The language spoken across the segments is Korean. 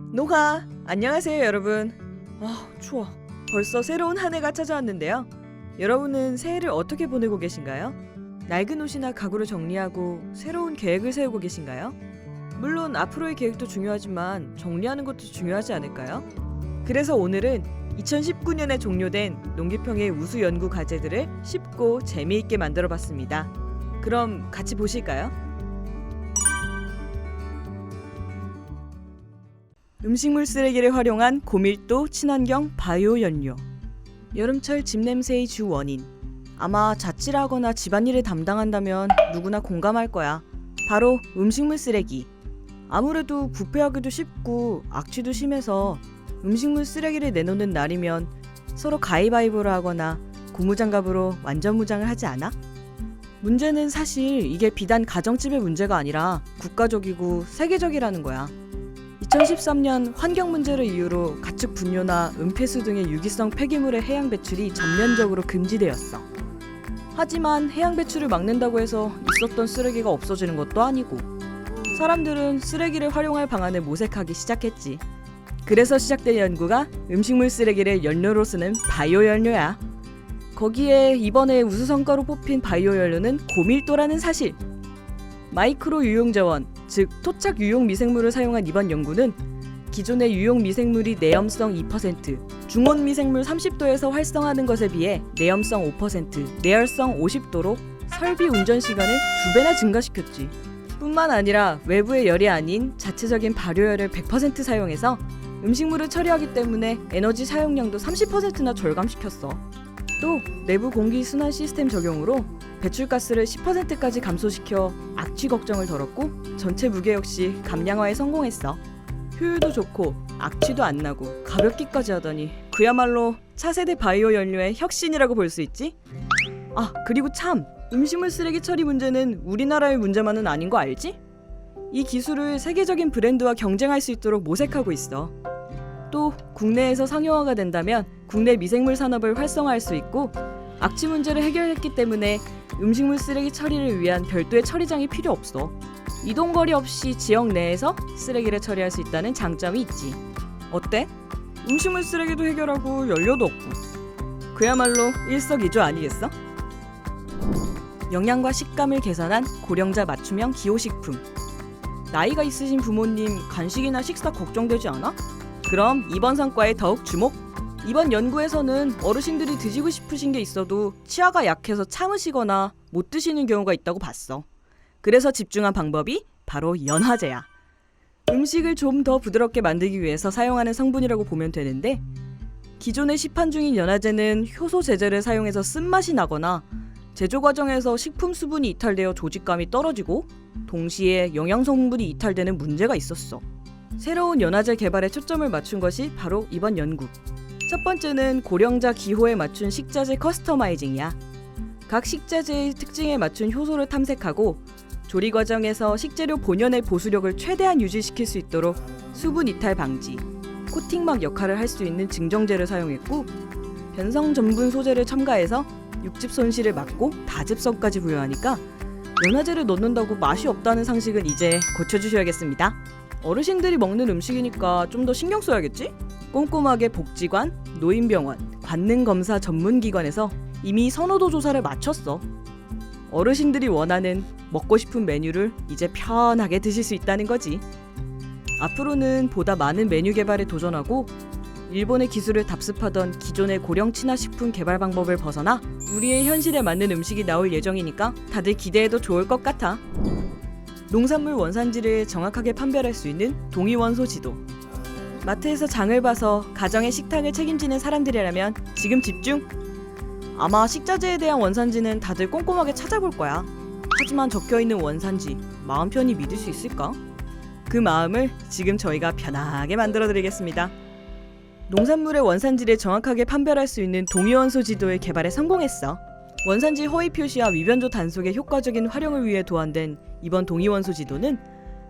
노가! 안녕하세요 여러분. 추워. 벌써 새로운 한 해가 찾아왔는데요. 여러분은 새해를 어떻게 보내고 계신가요? 낡은 옷이나 가구를 정리하고 새로운 계획을 세우고 계신가요? 물론 앞으로의 계획도 중요하지만 정리하는 것도 중요하지 않을까요? 그래서 오늘은 2019년에 종료된 농기평의 우수 연구 과제들을 쉽고 재미있게 만들어봤습니다. 그럼 같이 보실까요? 음식물 쓰레기를 활용한 고밀도 친환경 바이오 연료. 여름철 집냄새의 주 원인. 아마 자취를 하거나 집안일을 담당한다면 누구나 공감할 거야. 바로 음식물 쓰레기. 아무래도 부패하기도 쉽고 악취도 심해서 음식물 쓰레기를 내놓는 날이면 서로 가위바위보를 하거나 고무장갑으로 완전 무장을 하지 않아? 문제는 사실 이게 비단 가정집의 문제가 아니라 국가적이고 세계적이라는 거야. 2013년 환경 문제를 이유로 가축 분뇨나 은폐수 등의 유기성 폐기물의 해양 배출이 전면적으로 금지되었어. 하지만 해양 배출을 막는다고 해서 있었던 쓰레기가 없어지는 것도 아니고 사람들은 쓰레기를 활용할 방안을 모색하기 시작했지. 그래서 시작된 연구가 음식물 쓰레기를 연료로 쓰는 바이오 연료야. 거기에 이번에 우수 성과로 뽑힌 바이오 연료는 고밀도라는 사실. 마이크로 유용 저원, 즉 토착 유용 미생물을 사용한 이번 연구는 기존의 유용 미생물이 내염성 2%, 중온 미생물 30도에서 활성하는 것에 비해 내염성 5%, 내열성 50도로 설비 운전 시간을 2배나 증가시켰지. 뿐만 아니라 외부의 열이 아닌 자체적인 발효열을 100% 사용해서 음식물을 처리하기 때문에 에너지 사용량도 30%나 절감시켰어. 또 내부 공기 순환 시스템 적용으로 배출가스를 10%까지 감소시켜 악취 걱정을 덜었고 전체 무게 역시 감량화에 성공했어. 효율도 좋고 악취도 안 나고 가볍기까지 하다니 그야말로 차세대 바이오 연료의 혁신이라고 볼 수 있지? 그리고 참! 음식물 쓰레기 처리 문제는 우리나라의 문제만은 아닌 거 알지? 이 기술을 세계적인 브랜드와 경쟁할 수 있도록 모색하고 있어. 또 국내에서 상용화가 된다면 국내 미생물 산업을 활성화할 수 있고 악취 문제를 해결했기 때문에 음식물 쓰레기 처리를 위한 별도의 처리장이 필요 없어. 이동거리 없이 지역 내에서 쓰레기를 처리할 수 있다는 장점이 있지. 어때? 음식물 쓰레기도 해결하고 연료도 없고 그야말로 일석이조 아니겠어? 영양과 식감을 개선한 고령자 맞춤형 기호식품. 나이가 있으신 부모님 간식이나 식사 걱정되지 않아? 그럼 이번 성과에 더욱 주목! 이번 연구에서는 어르신들이 드시고 싶으신 게 있어도 치아가 약해서 참으시거나 못 드시는 경우가 있다고 봤어. 그래서 집중한 방법이 바로 연화제야. 음식을 좀 더 부드럽게 만들기 위해서 사용하는 성분이라고 보면 되는데 기존에 시판 중인 연화제는 효소 제제를 사용해서 쓴맛이 나거나 제조 과정에서 식품 수분이 이탈되어 조직감이 떨어지고 동시에 영양 성분이 이탈되는 문제가 있었어. 새로운 연화제 개발에 초점을 맞춘 것이 바로 이번 연구. 첫 번째는 고령자 기호에 맞춘 식자재 커스터마이징이야. 각 식자재의 특징에 맞춘 효소를 탐색하고 조리 과정에서 식재료 본연의 보수력을 최대한 유지시킬 수 있도록 수분 이탈 방지, 코팅막 역할을 할 수 있는 증정제를 사용했고 변성 전분 소재를 첨가해서 육즙 손실을 막고 다즙성까지 부여하니까 연화제를 넣는다고 맛이 없다는 상식은 이제 고쳐주셔야겠습니다. 어르신들이 먹는 음식이니까 좀 더 신경 써야겠지? 꼼꼼하게 복지관, 노인병원, 관능검사 전문기관에서 이미 선호도 조사를 마쳤어. 어르신들이 원하는 먹고 싶은 메뉴를 이제 편하게 드실 수 있다는 거지. 앞으로는 보다 많은 메뉴 개발에 도전하고 일본의 기술을 답습하던 기존의 고령 친화 식품 개발 방법을 벗어나 우리의 현실에 맞는 음식이 나올 예정이니까 다들 기대해도 좋을 것 같아. 농산물 원산지를 정확하게 판별할 수 있는 동위원소 지도. 마트에서 장을 봐서 가정의 식탁을 책임지는 사람들이라면 지금 집중! 아마 식자재에 대한 원산지는 다들 꼼꼼하게 찾아볼 거야. 하지만 적혀있는 원산지, 마음 편히 믿을 수 있을까? 그 마음을 지금 저희가 편하게 만들어드리겠습니다. 농산물의 원산지를 정확하게 판별할 수 있는 동위원소 지도의 개발에 성공했어. 원산지 허위 표시와 위변조 단속의 효과적인 활용을 위해 도안된 이번 동위원소 지도는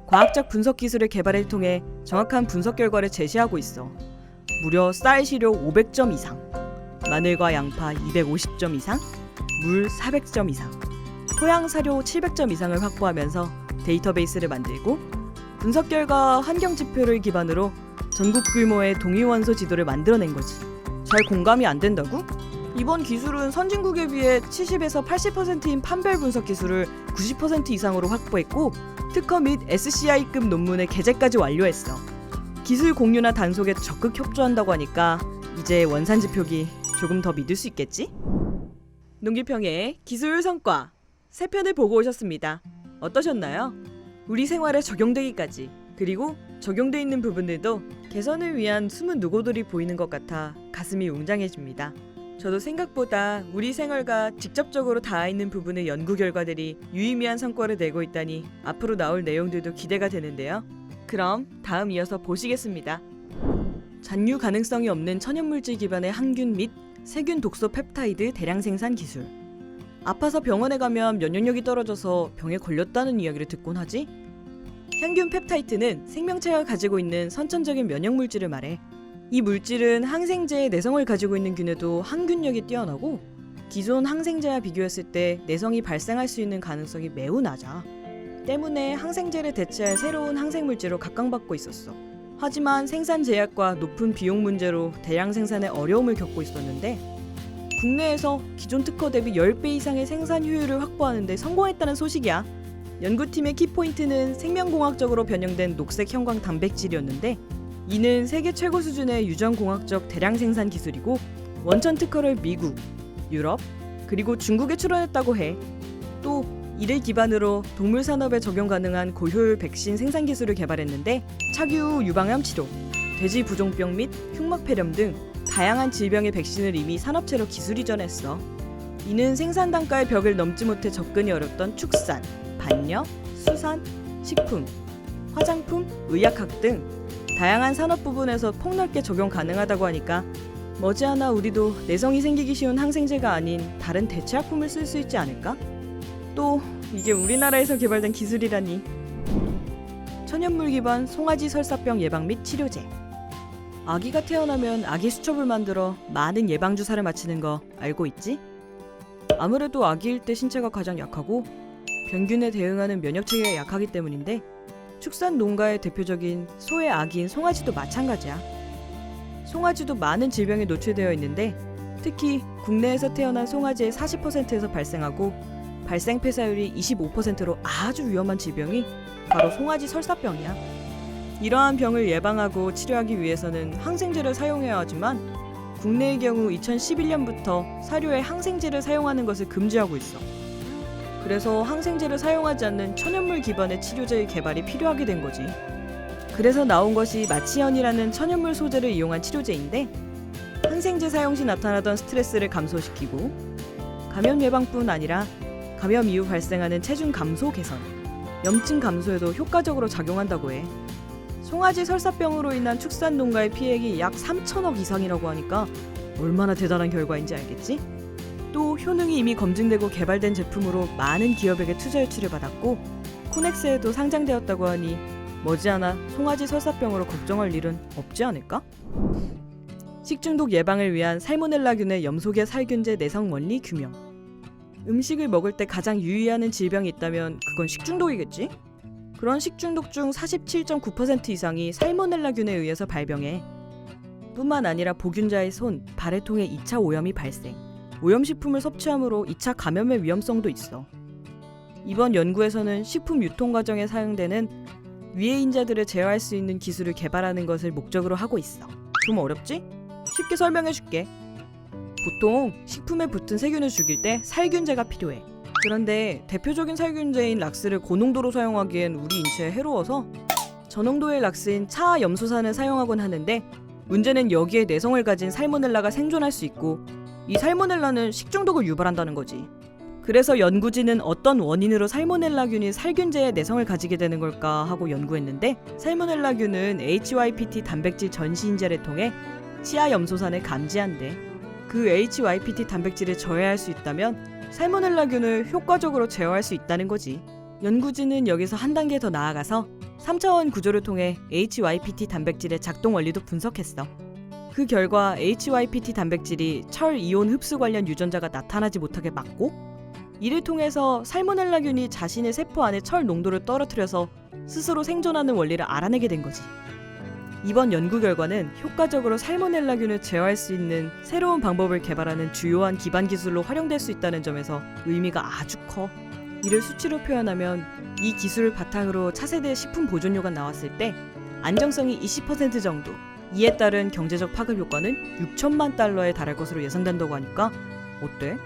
과학적 분석 기술의 개발을 통해 정확한 분석 결과를 제시하고 있어. 무려 쌀 시료 500점 이상, 마늘과 양파 250점 이상, 물 400점 이상, 토양 사료 700점 이상을 확보하면서 데이터베이스를 만들고 분석 결과 환경 지표를 기반으로 전국 규모의 동위원소 지도를 만들어낸 거지. 잘 공감이 안 된다고? 이번 기술은 선진국에 비해 70에서 80%인 판별 분석 기술을 90% 이상으로 확보했고 특허 및 SCI급 논문의 게재까지 완료했어. 기술 공유나 단속에 적극 협조한다고 하니까 이제 원산지 표기 조금 더 믿을 수 있겠지? 농기평의 기술 성과 3편을 보고 오셨습니다. 어떠셨나요? 우리 생활에 적용되기까지, 그리고 적용돼 있는 부분들도 개선을 위한 숨은 노고들이 보이는 것 같아 가슴이 웅장해집니다. 저도 생각보다 우리 생활과 직접적으로 닿아 있는 부분의 연구 결과들이 유의미한 성과를 내고 있다니 앞으로 나올 내용들도 기대가 되는데요. 그럼 다음 이어서 보시겠습니다. 잔류 가능성이 없는 천연물질 기반의 항균 및 세균 독소 펩타이드 대량 생산 기술. 아파서 병원에 가면 면역력이 떨어져서 병에 걸렸다는 이야기를 듣곤 하지? 향균 펩타이드는 생명체가 가지고 있는 선천적인 면역 물질을 말해. 이 물질은 항생제의 내성을 가지고 있는 균에도 항균력이 뛰어나고 기존 항생제와 비교했을 때 내성이 발생할 수 있는 가능성이 매우 낮아. 때문에 항생제를 대체할 새로운 항생물질로 각광받고 있었어. 하지만 생산 제약과 높은 비용 문제로 대량 생산에 어려움을 겪고 있었는데 국내에서 기존 특허 대비 10배 이상의 생산 효율을 확보하는 데 성공했다는 소식이야. 연구팀의 키포인트는 생명공학적으로 변형된 녹색 형광 단백질이었는데 이는 세계 최고 수준의 유전공학적 대량 생산 기술이고 원천 특허를 미국, 유럽, 그리고 중국에 출원했다고 해. 또 이를 기반으로 동물 산업에 적용 가능한 고효율 백신 생산 기술을 개발했는데 차규 유방암 치료, 돼지 부종병 및 흉막폐렴 등 다양한 질병의 백신을 이미 산업체로 기술 이전했어. 이는 생산 단가의 벽을 넘지 못해 접근이 어렵던 축산, 반려, 수산, 식품, 화장품, 의약학 등 다양한 산업 부분에서 폭넓게 적용 가능하다고 하니까 머지않아 우리도 내성이 생기기 쉬운 항생제가 아닌 다른 대체약품을 쓸 수 있지 않을까? 또 이게 우리나라에서 개발된 기술이라니. 천연물 기반 송아지 설사병 예방 및 치료제. 아기가 태어나면 아기 수첩을 만들어 많은 예방주사를 맞히는 거 알고 있지? 아무래도 아기일 때 신체가 가장 약하고 병균에 대응하는 면역체계가 약하기 때문인데 축산 농가의 대표적인 소의 아기인 송아지도 마찬가지야. 송아지도 많은 질병에 노출되어 있는데 특히 국내에서 태어난 송아지의 40%에서 발생하고 발생 폐사율이 25%로 아주 위험한 질병이 바로 송아지 설사병이야. 이러한 병을 예방하고 치료하기 위해서는 항생제를 사용해야 하지만 국내의 경우 2011년부터 사료에 항생제를 사용하는 것을 금지하고 있어. 그래서 항생제를 사용하지 않는 천연물 기반의 치료제의 개발이 필요하게 된 거지. 그래서 나온 것이 마치연이라는 천연물 소재를 이용한 치료제인데 항생제 사용 시 나타나던 스트레스를 감소시키고 감염 예방뿐 아니라 감염 이후 발생하는 체중 감소 개선, 염증 감소에도 효과적으로 작용한다고 해. 송아지 설사병으로 인한 축산 농가의 피해액이 약 3천억 이상이라고 하니까 얼마나 대단한 결과인지 알겠지? 또 효능이 이미 검증되고 개발된 제품으로 많은 기업에게 투자 유치를 받았고 코넥스에도 상장되었다고 하니 머지않아 송아지 설사병으로 걱정할 일은 없지 않을까? 식중독 예방을 위한 살모넬라균의 염소계 살균제 내성 원리 규명. 음식을 먹을 때 가장 유의하는 질병이 있다면 그건 식중독이겠지? 그런 식중독 중 47.9% 이상이 살모넬라균에 의해서 발병해. 뿐만 아니라 보균자의 손, 발을 통해 2차 오염이 발생. 오염식품을 섭취함으로 2차 감염의 위험성도 있어. 이번 연구에서는 식품 유통 과정에 사용되는 위해인자들을 제어할 수 있는 기술을 개발하는 것을 목적으로 하고 있어. 좀 어렵지? 쉽게 설명해줄게. 보통 식품에 붙은 세균을 죽일 때 살균제가 필요해. 그런데 대표적인 살균제인 락스를 고농도로 사용하기엔 우리 인체에 해로워서 저농도의 락스인 차염소산을 사용하곤 하는데 문제는 여기에 내성을 가진 살모넬라가 생존할 수 있고 이 살모넬라는 식중독을 유발한다는 거지. 그래서 연구진은 어떤 원인으로 살모넬라균이 살균제에 내성을 가지게 되는 걸까 하고 연구했는데 살모넬라균은 HYPT 단백질 전시인자를 통해 치아염소산을 감지한대. 그 HYPT 단백질을 저해할 수 있다면 살모넬라균을 효과적으로 제어할 수 있다는 거지. 연구진은 여기서 한 단계 더 나아가서 3차원 구조를 통해 HYPT 단백질의 작동 원리도 분석했어. 그 결과 HYPT 단백질이 철 이온 흡수 관련 유전자가 나타나지 못하게 막고 이를 통해서 살모넬라균이 자신의 세포 안에 철 농도를 떨어뜨려서 스스로 생존하는 원리를 알아내게 된 거지. 이번 연구 결과는 효과적으로 살모넬라균을 제어할 수 있는 새로운 방법을 개발하는 주요한 기반 기술로 활용될 수 있다는 점에서 의미가 아주 커. 이를 수치로 표현하면 이 기술을 바탕으로 차세대 식품 보존료가 나왔을 때 안정성이 20% 정도, 이에 따른 경제적 파급 효과는 6천만 달러에 달할 것으로 예상된다고 하니까 어때?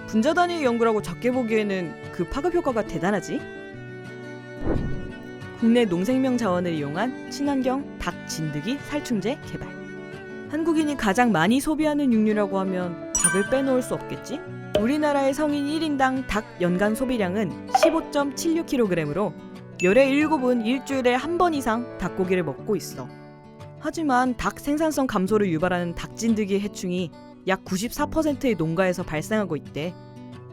분자 단위의 연구라고 작게 보기에는 그 파급 효과가 대단하지? 국내 농생명 자원을 이용한 친환경 닭 진드기 살충제 개발. 한국인이 가장 많이 소비하는 육류라고 하면 닭을 빼놓을 수 없겠지? 우리나라의 성인 1인당 닭 연간 소비량은 15.76kg으로 열의 7은 일주일에 한 번 이상 닭고기를 먹고 있어. 하지만 닭 생산성 감소를 유발하는 닭진드기 해충이 약 94%의 농가에서 발생하고 있대.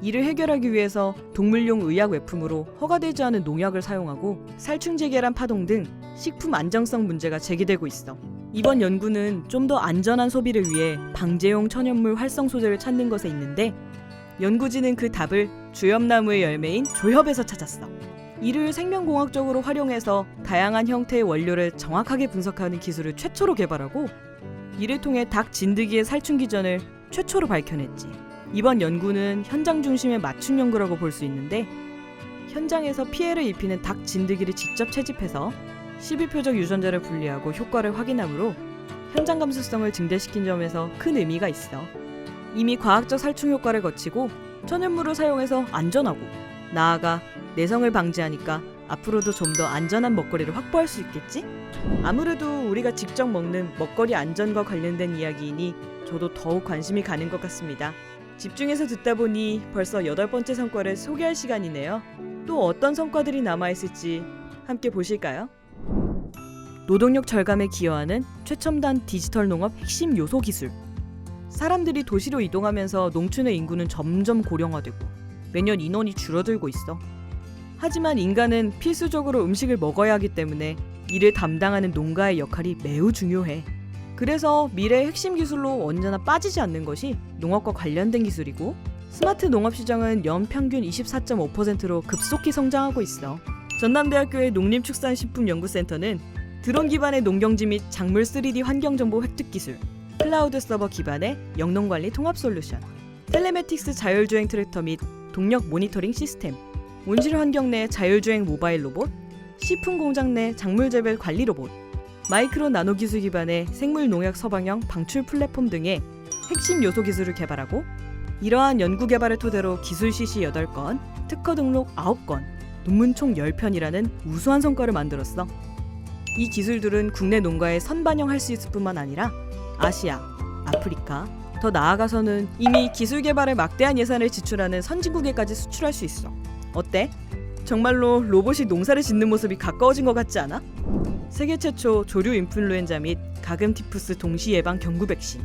이를 해결하기 위해서 동물용 의약 외품으로 허가되지 않은 농약을 사용하고 살충제 계란 파동 등 식품 안정성 문제가 제기되고 있어. 이번 연구는 좀 더 안전한 소비를 위해 방제용 천연물 활성 소재를 찾는 것에 있는데 연구진은 그 답을 주엽나무의 열매인 조협에서 찾았어. 이를 생명공학적으로 활용해서 다양한 형태의 원료를 정확하게 분석하는 기술을 최초로 개발하고 이를 통해 닭 진드기의 살충 기전을 최초로 밝혀냈지. 이번 연구는 현장 중심의 맞춤 연구라고 볼 수 있는데 현장에서 피해를 입히는 닭 진드기를 직접 채집해서 12표적 유전자를 분리하고 효과를 확인하므로 현장 감수성을 증대시킨 점에서 큰 의미가 있어. 이미 과학적 살충 효과를 거치고 천연물을 사용해서 안전하고 나아가 내성을 방지하니까 앞으로도 좀 더 안전한 먹거리를 확보할 수 있겠지? 아무래도 우리가 직접 먹는 먹거리 안전과 관련된 이야기이니 저도 더욱 관심이 가는 것 같습니다. 집중해서 듣다 보니 벌써 8번째 성과를 소개할 시간이네요. 또 어떤 성과들이 남아있을지 함께 보실까요? 노동력 절감에 기여하는 최첨단 디지털 농업 핵심 요소 기술. 사람들이 도시로 이동하면서 농촌의 인구는 점점 고령화되고 매년 인원이 줄어들고 있어. 하지만 인간은 필수적으로 음식을 먹어야 하기 때문에 이를 담당하는 농가의 역할이 매우 중요해. 그래서 미래의 핵심 기술로 언제나 빠지지 않는 것이 농업과 관련된 기술이고 스마트 농업 시장은 연평균 24.5%로 급속히 성장하고 있어. 전남대학교의 농림축산식품연구센터는 드론 기반의 농경지 및 작물 3D 환경정보 획득 기술, 클라우드 서버 기반의 영농관리 통합 솔루션, 텔레매틱스 자율주행 트랙터 및 동력 모니터링 시스템, 온실 환경 내 자율주행 모바일 로봇, 식품 공장 내 작물 재배 관리 로봇, 마이크로 나노 기술 기반의 생물 농약 서방형 방출 플랫폼 등의 핵심 요소 기술을 개발하고 이러한 연구 개발을 토대로 기술 실시 8건, 특허 등록 9건, 논문 총 10편이라는 우수한 성과를 만들었어. 이 기술들은 국내 농가에 선반영할 수 있을 뿐만 아니라 아시아, 아프리카, 더 나아가서는 이미 기술 개발에 막대한 예산을 지출하는 선진국에까지 수출할 수 있어. 어때? 정말로 로봇이 농사를 짓는 모습이 가까워진 것 같지 않아? 세계 최초 조류 인플루엔자 및 가금 티푸스 동시 예방 경구 백신.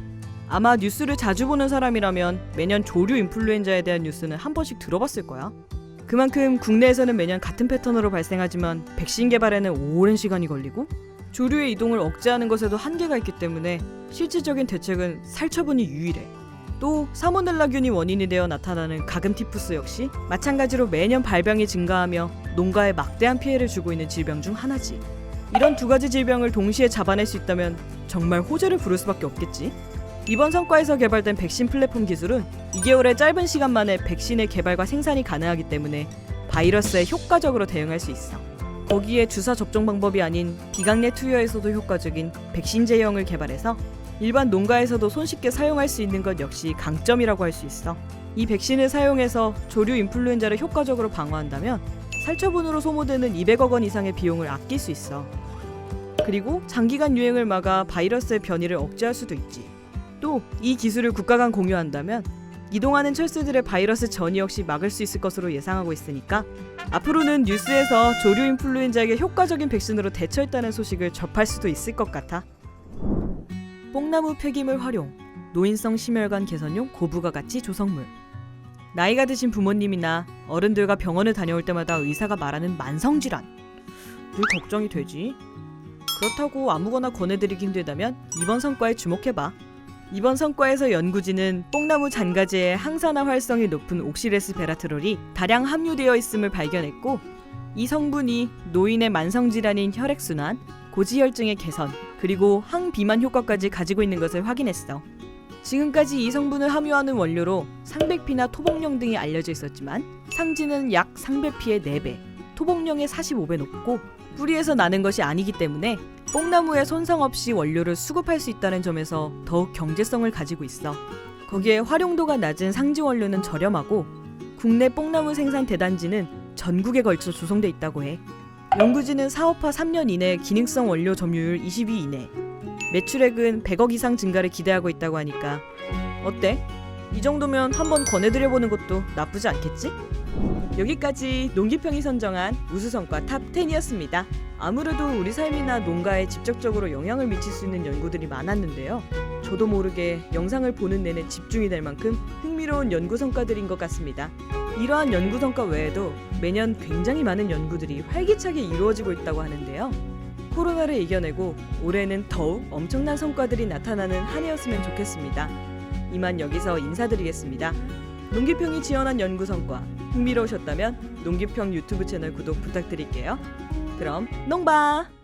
아마 뉴스를 자주 보는 사람이라면 매년 조류 인플루엔자에 대한 뉴스는 한 번씩 들어봤을 거야. 그만큼 국내에서는 매년 같은 패턴으로 발생하지만 백신 개발에는 오랜 시간이 걸리고 조류의 이동을 억제하는 것에도 한계가 있기 때문에 실질적인 대책은 살처분이 유일해. 또 사모넬라균이 원인이 되어 나타나는 가금티푸스 역시 마찬가지로 매년 발병이 증가하며 농가에 막대한 피해를 주고 있는 질병 중 하나지. 이런 두 가지 질병을 동시에 잡아낼 수 있다면 정말 호재를 부를 수밖에 없겠지. 이번 성과에서 개발된 백신 플랫폼 기술은 2개월의 짧은 시간 만에 백신의 개발과 생산이 가능하기 때문에 바이러스에 효과적으로 대응할 수 있어. 거기에 주사 접종 방법이 아닌 비강내 투여에서도 효과적인 백신 제형을 개발해서 일반 농가에서도 손쉽게 사용할 수 있는 것 역시 강점이라고 할 수 있어. 이 백신을 사용해서 조류 인플루엔자를 효과적으로 방어한다면 살처분으로 소모되는 200억 원 이상의 비용을 아낄 수 있어. 그리고 장기간 유행을 막아 바이러스의 변이를 억제할 수도 있지. 또 이 기술을 국가 간 공유한다면 이동하는 철새들의 바이러스 전이 역시 막을 수 있을 것으로 예상하고 있으니까 앞으로는 뉴스에서 조류 인플루엔자에게 효과적인 백신으로 대처했다는 소식을 접할 수도 있을 것 같아. 뽕나무 폐기물 활용, 노인성 심혈관 개선용 고부가 가치 조성물. 나이가 드신 부모님이나 어른들과 병원을 다녀올 때마다 의사가 말하는 만성질환. 늘 걱정이 되지. 그렇다고 아무거나 권해드리기 힘들다면 이번 성과에 주목해봐. 이번 성과에서 연구진은 뽕나무 잔가지에 항산화 활성이 높은 옥시레스 베라트롤이 다량 함유되어 있음을 발견했고, 이 성분이 노인의 만성질환인 혈액순환, 고지혈증의 개선, 그리고 항비만 효과까지 가지고 있는 것을 확인했어. 지금까지 이 성분을 함유하는 원료로 상백피나 토복령 등이 알려져 있었지만, 상지는 약 상백피의 4배, 토복령의 45배 높고 뿌리에서 나는 것이 아니기 때문에 뽕나무에 손상 없이 원료를 수급할 수 있다는 점에서 더욱 경제성을 가지고 있어. 거기에 활용도가 낮은 상지 원료는 저렴하고, 국내 뽕나무 생산 대단지는 전국에 걸쳐 조성돼 있다고 해. 연구진은 사업화 3년 이내 기능성 원료 점유율 22 이내, 매출액은 100억 이상 증가를 기대하고 있다고 하니까 어때? 이 정도면 한번 권해드려보는 것도 나쁘지 않겠지? 여기까지 농기평이 선정한 우수성과 탑 10이었습니다. 아무래도 우리 삶이나 농가에 직접적으로 영향을 미칠 수 있는 연구들이 많았는데요. 저도 모르게 영상을 보는 내내 집중이 될 만큼 흥미로운 연구 성과들인 것 같습니다. 이러한 연구 성과 외에도 매년 굉장히 많은 연구들이 활기차게 이루어지고 있다고 하는데요. 코로나를 이겨내고 올해는 더욱 엄청난 성과들이 나타나는 한 해였으면 좋겠습니다. 이만 여기서 인사드리겠습니다. 농기평이 지원한 연구 성과 흥미로우셨다면 농기평 유튜브 채널 구독 부탁드릴게요. 그럼 농바!